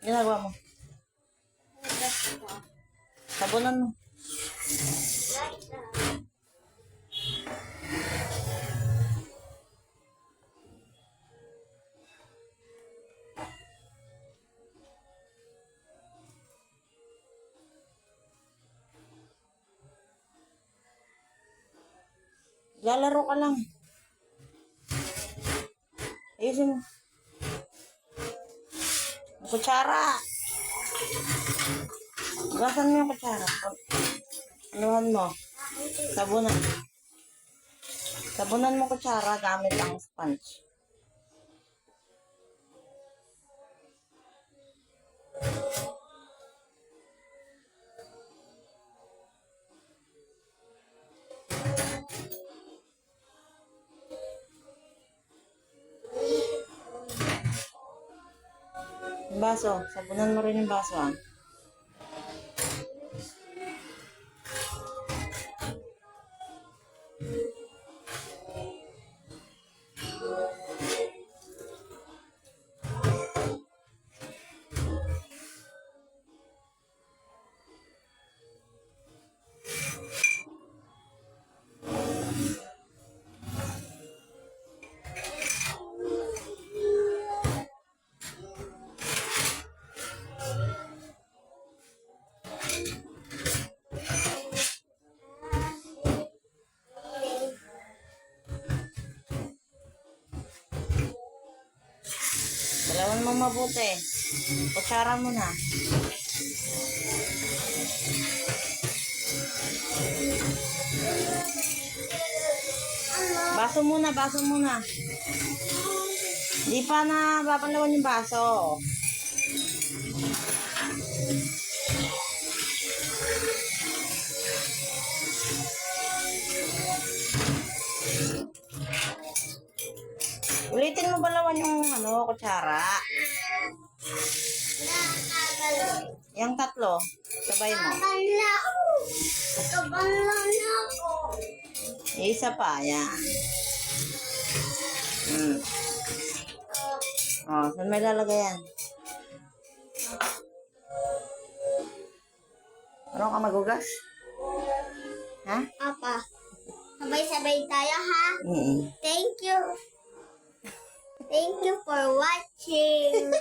Ginagawa mo. Sabunan mo. Lalaro ka lang. Ayusin mo. Kutsara. Gasan mo yung kutsara. Anuhan mo. Sabunan. Sabunan mo kutsara gamit ang sponge. Yung baso. Sabunan mo rin yung baso, ah. Dalawan mo mabuti. Kutsara mo na. Baso muna, baso muna. Di pa na papalawan yung baso. Ulitin mo balawan yung kutsara. Yung tatlo, sabay mo. Isa pa, yan. Oh, saan may lalagay yan? Ano ka magugas? Ha? Apa, sabay-sabay tayo ha. Thank you. Thank you for watching.